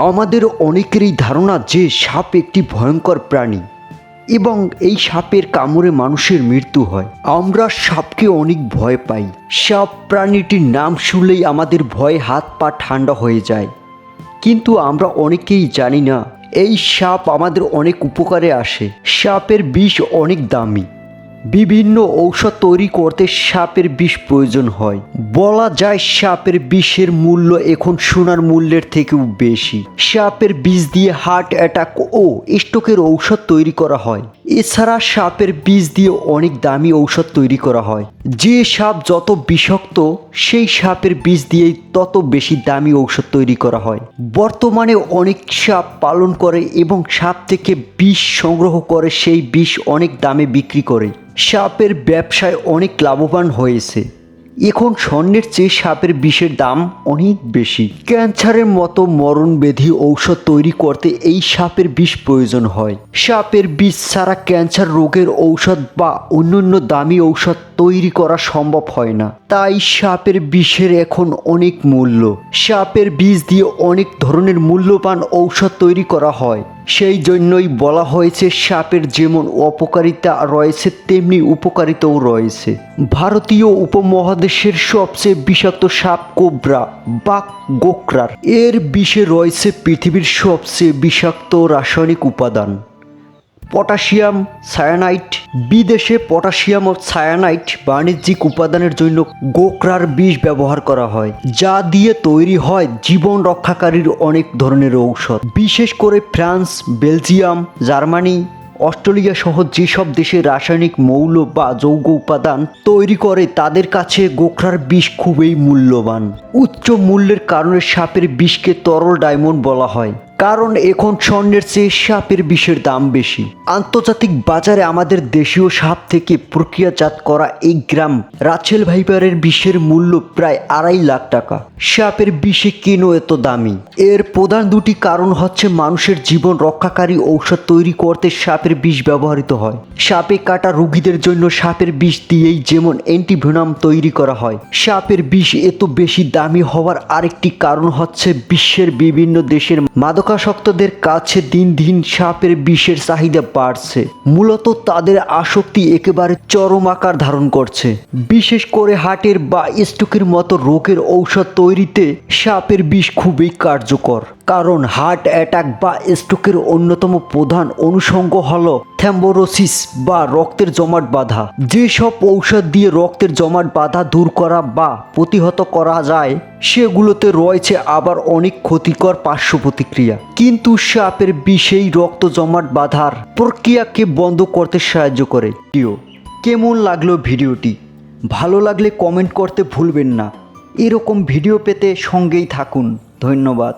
আমাদের অনেকেরই ধারণা যে সাপ একটি ভয়ঙ্কর প্রাণী এবং এই সাপের কামড়ে মানুষের মৃত্যু হয়। আমরা সাপকে অনেক ভয় পাই। সাপ প্রাণীটির নাম শুনলেই আমাদের ভয়ে হাত পা ঠান্ডা হয়ে যায়। কিন্তু আমরা অনেকেই জানি না এই সাপ আমাদের অনেক উপকারে আসে। সাপের বিষ অনেক দামি। বিভিন্ন ঔষধ তৈরি করতে সাপের বিষ প্রয়োজন হয়। বলা যায় সাপের বিষের মূল্য এখন সোনার মূল্যের থেকেও বেশি। সাপের বিষ দিয়ে হার্ট অ্যাটাক ও স্ট্রোকের ঔষধ তৈরি করা হয়। এছাড়া সাপের বিষ দিয়ে অনেক দামি ঔষধ তৈরি করা হয়। যে সাপ যত বিষাক্ত সেই সাপের বিষ দিয়েই তত বেশি দামি ঔষধ তৈরি করা হয়। বর্তমানে অনেক সাপ পালন করে এবং সাপ থেকে বিষ সংগ্রহ করে সেই বিষ অনেক দামে বিক্রি করে। সাপের ব্যবসায় অনেক লাভবান হয়েছে। এখন স্বর্ণের চেয়ে সাপের বিষের দাম অনেক বেশি। ক্যান্সারের মতো মরণব্যাধি ঔষধ তৈরি করতে এই সাপের বিষ প্রয়োজন হয়। সাপের বিষ ছাড়া ক্যান্সার রোগের ঔষধ বা অন্যান্য দামি ঔষধ তৈরি করা সম্ভব হয় না। তাই সাপের বিষের এখন অনেক মূল্য। সাপের বিষ দিয়ে অনেক ধরনের মূল্যবান ঔষধ তৈরি করা হয়। সেই জন্যই বলা হয়েছে সাপের যেমন অপকারিতা রয়েছে তেমনি উপকারিতাও রয়েছে। ভারতীয় উপমহাদেশের সবচেয়ে বিষাক্ত সাপ কোবরা বা গোকরার। এর বিষে রয়েছে পৃথিবীর সবচেয়ে বিষাক্ত রাসায়নিক উপাদান পটাশিয়াম সায়ানাইড। বিদেশে পটাশিয়াম ও সায়ানাইড বাণিজ্যিক উপাদানের জন্য গোকরার বিষ ব্যবহার করা হয়, যা দিয়ে তৈরি হয় জীবন রক্ষাকারীর অনেক ধরনের ঔষধ। বিশেষ করে ফ্রান্স, বেলজিয়াম, জার্মানি, অস্ট্রেলিয়া সহ যেসব দেশে রাসায়নিক মৌল বা যৌগ উপাদান তৈরি করে তাদের কাছে গোকরার বিষ খুবই মূল্যবান। উচ্চ মূল্যের কারণে সাপের বিষকে তরল ডায়মন্ড বলা হয়, কারণ এখন স্বর্ণের চেয়ে সাপের বিষের দাম বেশি। আন্তর্জাতিক বাজারে আমাদের দেশীয় সাপ থেকে প্রক্রিয়াজাত করা এই গ্রাম রাচেল ভাইপারের বিষের মূল্য প্রায় 2.5 লাখ টাকা। সাপের বিষে কেন এত দামি? এর প্রধান দুটি কারণ হচ্ছে মানুষের জীবন রক্ষাকারী ঔষধ তৈরি করতে সাপের বিষ ব্যবহৃত হয়। সাপে কাটা রোগীদের জন্য সাপের বিষ দিয়েই যেমন অ্যান্টিভেনাম তৈরি করা হয়। সাপের বিষ এত বেশি দামি হওয়ার আরেকটি কারণ হচ্ছে বিশ্বের বিভিন্ন দেশের মাদকাসক্তদের কাছে দিন দিন সাপের বিষের চাহিদা বাড়ছে। মূলত তাদের আসক্তি একেবারে চরম আকার ধারণ করছে। বিশেষ করে হার্টের বা স্ট্রোকের মতো রোগের ঔষধ তৈরিতে সাপের বিষ খুবই কার্যকর। কারণ হার্ট অ্যাটাক বা স্ট্রোকের অন্যতম প্রধান অনুষঙ্গ হল থ্রম্বোসিস বা রক্তের জমাট বাঁধা। যেসব ঔষধ দিয়ে রক্তের জমাট বাঁধা দূর করা বা প্রতিহত করা যায় সেগুলোতে রয়েছে আবার অনেক ক্ষতিকর পার্শ্ব প্রতিক্রিয়া। কিন্তু সাপের বিষ এই রক্ত জমাট বাঁধার প্রক্রিয়াকে বন্ধ করতে সাহায্য করে। কেমন লাগলো ভিডিওটি? ভালো লাগলে কমেন্ট করতে ভুলবেন না। এরকম ভিডিও পেতে সঙ্গেই থাকুন। ধন্যবাদ।